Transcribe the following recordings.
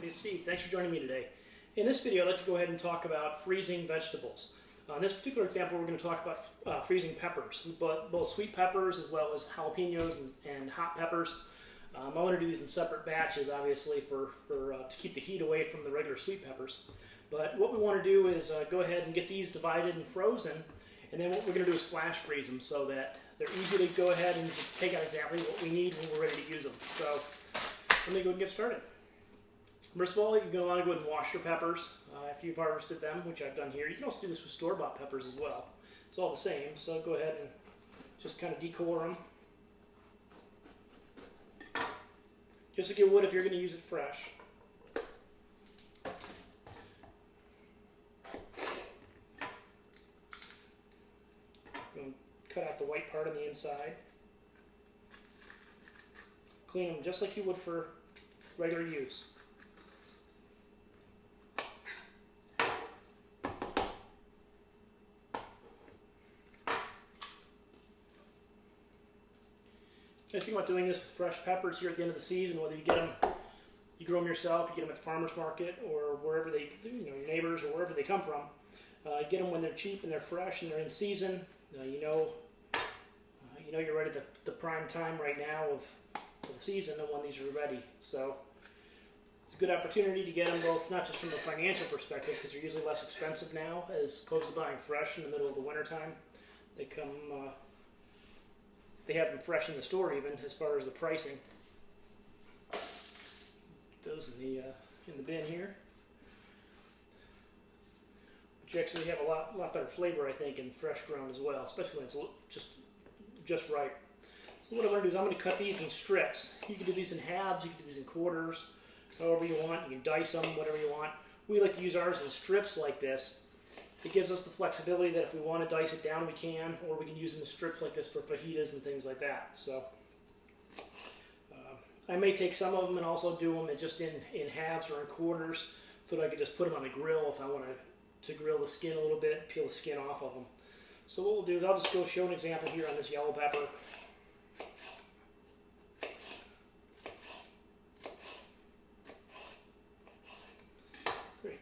it's Steve. Thanks for joining me today. In this video, I'd like to go ahead and talk about freezing vegetables. In this particular example, we're going to talk about freezing peppers, but both sweet peppers as well as jalapenos and hot peppers. I want to do these in separate batches, obviously, to keep the heat away from the regular sweet peppers. But what we want to do is go ahead and get these divided and frozen, and then what we're going to do is flash freeze them so that they're easy to go ahead and just take out exactly what we need when we're ready to use them. So let me go and get started. First of all, you're going to want to go ahead and wash your peppers after you've harvested them, which I've done here. You can also do this with store-bought peppers as well. It's all the same, so go ahead and just kind of decore them. Just like you would if you're going to use it fresh. Cut out the white part on the inside. Clean them just like you would for regular use. Nice thing about doing this with fresh peppers here at the end of the season, whether you get them, you grow them yourself, you get them at the farmer's market or wherever they, your neighbors or wherever they come from. Get them when they're cheap and they're fresh and they're in season. You know you're right at the prime time right now of the season and when these are ready. So it's a good opportunity to get them both, not just from a financial perspective, because they're usually less expensive now as opposed to buying fresh in the middle of the winter time. They have them fresh in the store even as far as the pricing. Those in the bin here. But you actually have a lot better flavor, I think, in fresh grown as well, especially when it's just right. So what I'm going to do is I'm going to cut these in strips. You can do these in halves, you can do these in quarters, however you want. You can dice them, whatever you want. We like to use ours in strips like this. It gives us the flexibility that if we want to dice it down, we can, or we can use them in strips like this for fajitas and things like that. So I may take some of them and also do them just in halves or in quarters so that I can just put them on the grill if I want to grill the skin a little bit, peel the skin off of them. So what we'll do is I'll just go show an example here on this yellow pepper. Great.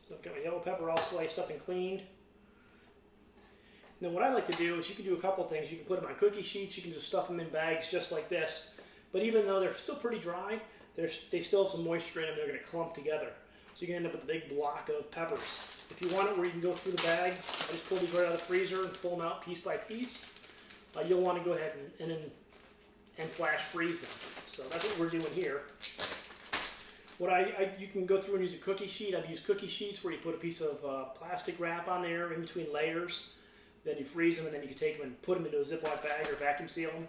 So I've got my yellow pepper all sliced up and cleaned. And then what I like to do is you can do a couple things. You can put them on cookie sheets. You can just stuff them in bags just like this. But even though they're still pretty dry, they still have some moisture in them. They're going to clump together. So you can end up with a big block of peppers. If you want it where you can go through the bag, I just pull these right out of the freezer and pull them out piece by piece. You'll want to go ahead and flash freeze them. So that's what we're doing here. You can go through and use a cookie sheet. I've used cookie sheets where you put a piece of plastic wrap on there in between layers. Then you freeze them and then you can take them and put them into a Ziploc bag or vacuum seal them.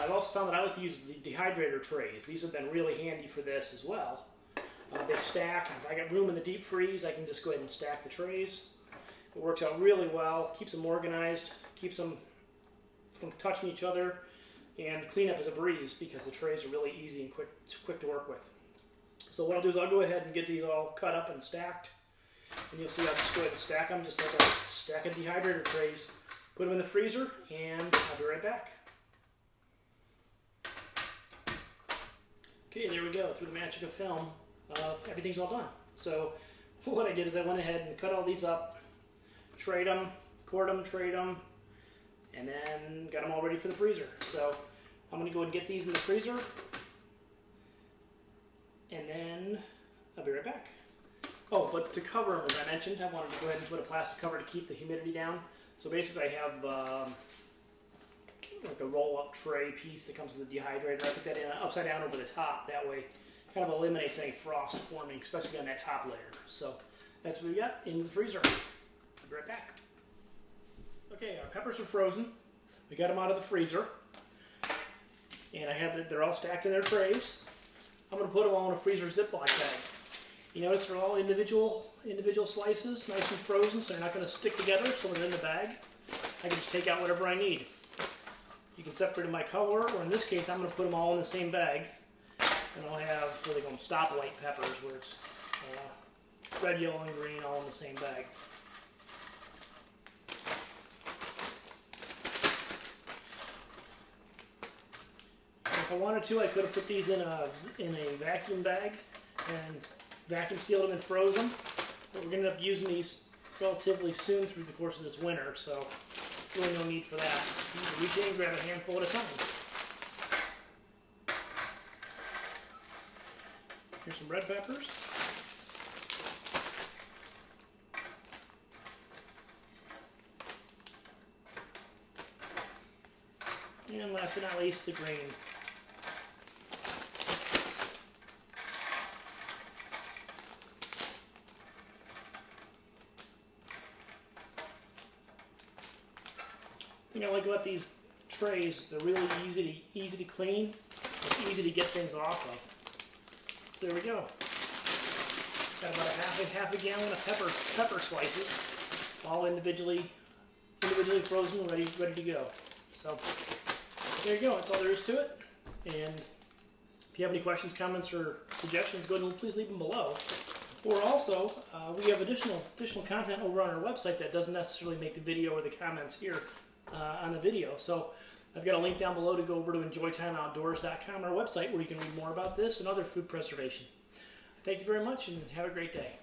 I've also found that I like to use the dehydrator trays. These have been really handy for this as well. They stack. If I got room in the deep freeze, I can just go ahead and stack the trays. It works out really well, keeps them organized, keeps them from touching each other, and cleanup is a breeze because the trays are really easy and quick to work with. So what I'll do is I'll go ahead and get these all cut up and stacked, and you'll see I'll just go ahead and stack them just like a stack of dehydrator trays. Put them in the freezer, and I'll be right back. Okay, there we go. Through the magic of film, everything's all done. So what I did is I went ahead and cut all these up, trayed them, cored them, trayed them, and then got them all ready for the freezer. So I'm going to go and get these in the freezer, and then I'll be right back. Oh, but to cover them, as I mentioned, I wanted to go ahead and put a plastic cover to keep the humidity down. So basically I have like the roll-up tray piece that comes with the dehydrator. I put that in upside down over the top. That way kind of eliminates any frost forming, especially on that top layer. So that's what we got in the freezer. I'll be right back. Okay, our peppers are frozen. We got them out of the freezer. And they're all stacked in their trays. I'm going to put them all in a freezer Ziploc bag. You notice they're all individual slices, nice and frozen, so they're not going to stick together. So when they're in the bag, I can just take out whatever I need. You can separate them by color, or in this case, I'm going to put them all in the same bag. And I'll have what they call stoplight peppers, where it's red, yellow, and green all in the same bag. If I wanted to, I could have put these in a vacuum bag and vacuum sealed them and froze them. But we're going to end up using these relatively soon through the course of this winter, so really no need for that. You can reach in and grab a handful at a time. Here's some red peppers. And last but not least, the green. The thing I like about these trays, they're really easy to clean. It's easy to get things off of. So there we go. Got about half a gallon of pepper slices, all individually frozen, ready to go. So there you go. That's all there is to it. And if you have any questions, comments, or suggestions, go ahead and please leave them below. Or also, we have additional content over on our website that doesn't necessarily make the video or the comments here on the video. So I've got a link down below to go over to EnjoyTimeOutdoors.com, our website, where you can read more about this and other food preservation. Thank you very much and have a great day.